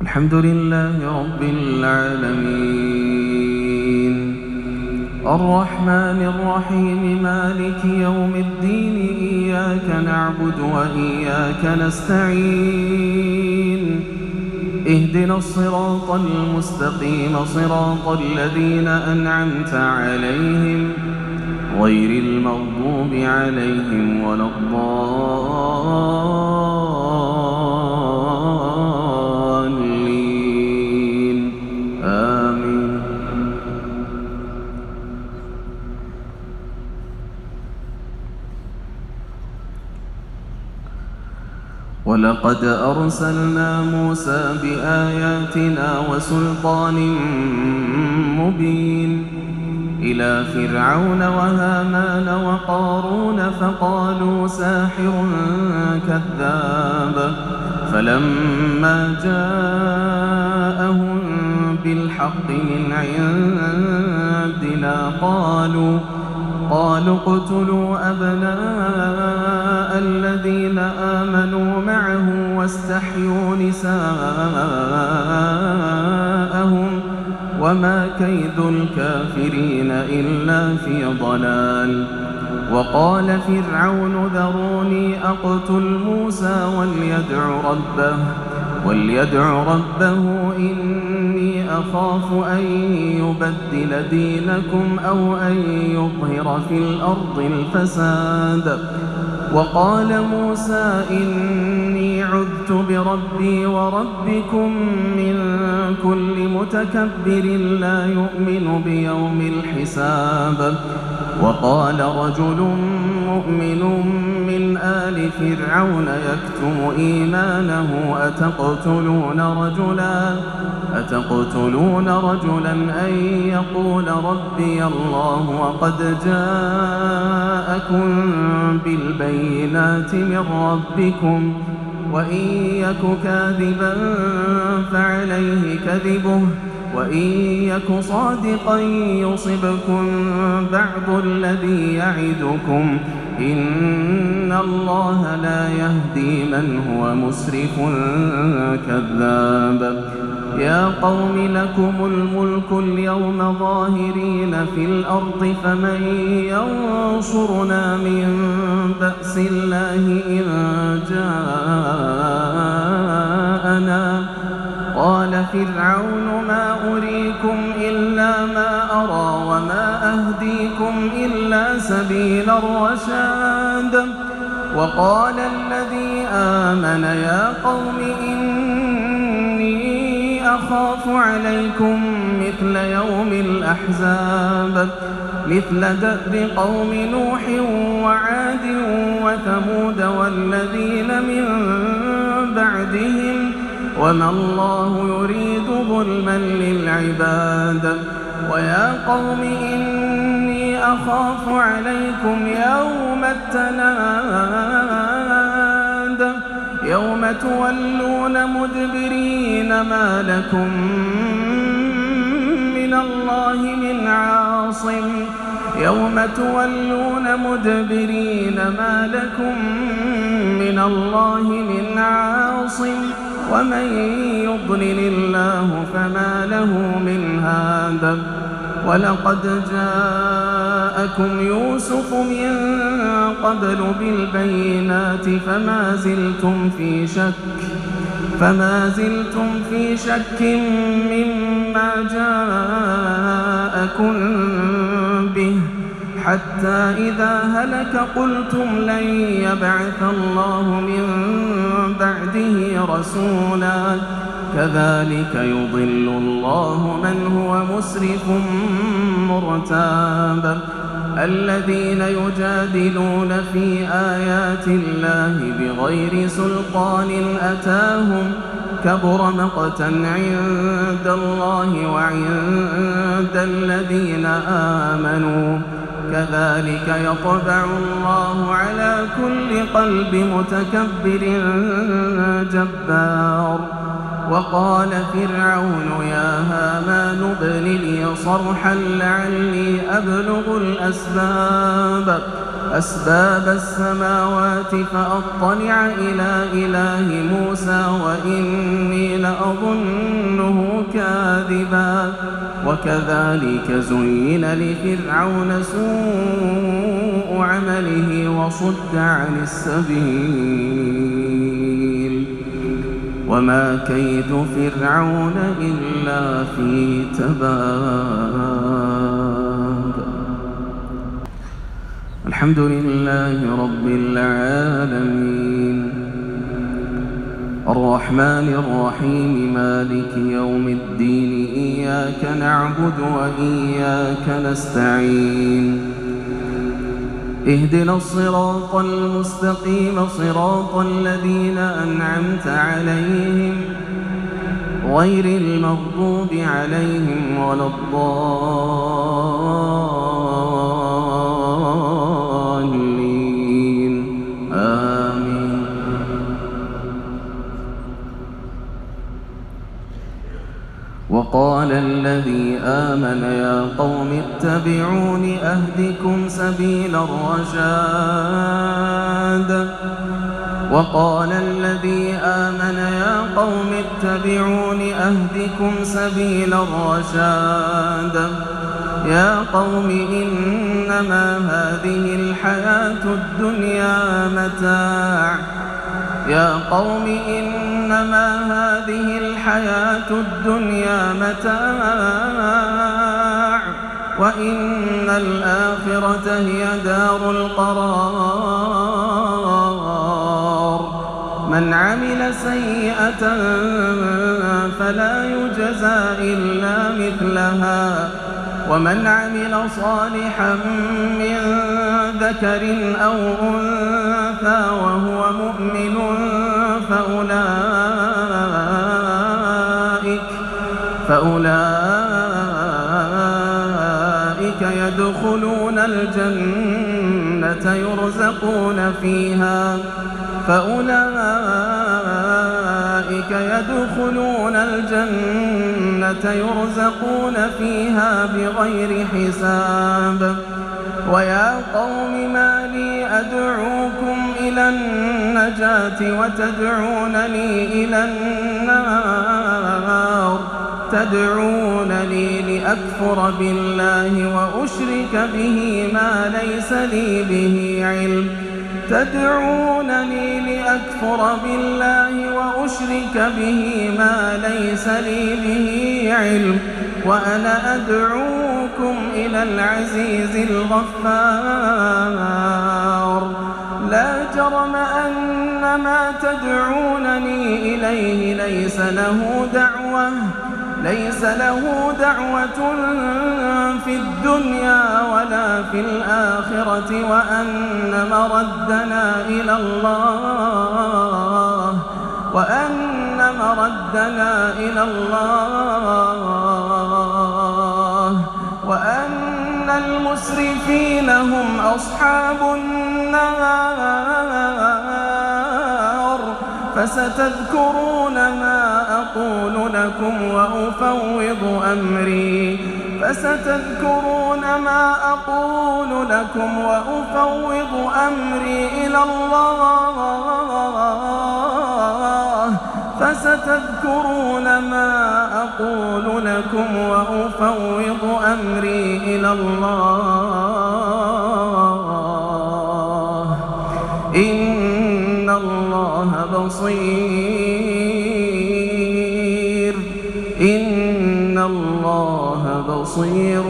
الحمد لله رب العالمين الرحمن الرحيم مالك يوم الدين إياك نعبد وإياك نستعين اهدنا الصراط المستقيم صراط الذين أنعمت عليهم غير المغضوب عليهم ولا الضالين آمين. ولقد أرسلنا موسى بآياتنا وسلطان مبين إلى فرعون وهامان وقارون فقالوا ساحر كذاب فلما جاءهم بالحق من عندنا قالوا اقتلوا أبناء الذين آمنوا معه واستحيوا نساءهم وما كيد الكافرين إلا في ضلال. وقال فرعون ذروني أقتل موسى وليدع ربه إني أخاف أن يبدل دينكم أو أن يظهر في الأرض الفساد. وقال موسى إني عذت بربي وربكم من كل متكبر لا يؤمن بيوم الحساب. وقال رجل مؤمن من آل فرعون يكتم إيمانه أتقتلون رجلا أن يقول ربي الله وقد جاءكم بالبينات من ربكم وإن يك كاذبا فعليه كذبه وإن يك صادقا يصبكم بعض الذي يعدكم إن الله لا يهدي من هو مسرف كذاب. يا قوم لكم الملك اليوم ظاهرين في الأرض فمن ينصرنا من بأس الله إن جاءنا. قال فرعون ما أريكم إلا ما أرى وما أهديكم إلا سبيل الرشاد. وقال الذي آمن يا قوم إني أخاف عليكم مثل يوم الأحزاب مثل دأب قوم نوح وعاد وثمود والذين من بعدهم وما الله يريد ظلما للعباد. ويا قوم إني أخاف عليكم يوم التناد يوم تولون مدبرين ما لكم من الله من عاصم يوم تولون مدبرين ما لكم من الله من عاصم ومن يضلل الله فما له من هاد. ولقد جاءكم يوسف من قبل بالبينات فما زلتم في شك مما جاءكم به حتى إذا هلك قلتم لن يبعث الله من بعده رسولا كذلك يضل الله من هو مسرف مرتاب. الذين يجادلون في آيات الله بغير سلطان أتاهم كبر مقتا عند الله وعند الذين آمنوا كذلك يطبع الله على كل قلب متكبر جبار. وقال فرعون يا هامان ابن لي صرحا لعلي أبلغ الأسباب أسباب السماوات فأطلع إلى إله موسى وإني لأظنه كاذبا وكذلك زين لفرعون سوء عمله وصد عن السبيل وما كيد فرعون إلا في تباب. الحمد لله رب العالمين الرحمن الرحيم مالك يوم الدين إياك نعبد وإياك نستعين اهدنا الصراط المستقيم صراط الذين أنعمت عليهم غير المغضوب عليهم ولا الضالين آمين. وقال الذي آمن يا قوم اتبعون أهدكم سبيل الرشاد وقال الذي آمن يا قوم اتبعون أهدكم سبيل الرشاد يا قوم إنما هذه الحياة الدنيا متاع يا قوم إنما هذه الحياة الدنيا متاع وإن الآخرة هي دار القرار من عمل سيئة فلا يجزى إلا مثلها ومن عمل صالحا من ذكر أو أنثى وهو مؤمن فأولئك يدخلون الجنة يرزقون فيها بغير حساب. ويا قوم ما لي أدعوكم إلى النجاة وتدعونني إلى النار تدعونني لأكفر بالله وأشرك به ما ليس لي به علم وأنا أدعوكم إلى العزيز الغفار لا جرم أن ما تدعونني إليه ليس له دعوة في الدنيا ولا في الآخرة وأن مردنا إلى الله وأن المسرفين هم أصحاب النار فستذكرون ما أقول لكم وأفوض أمري إلى الله إن الله بصير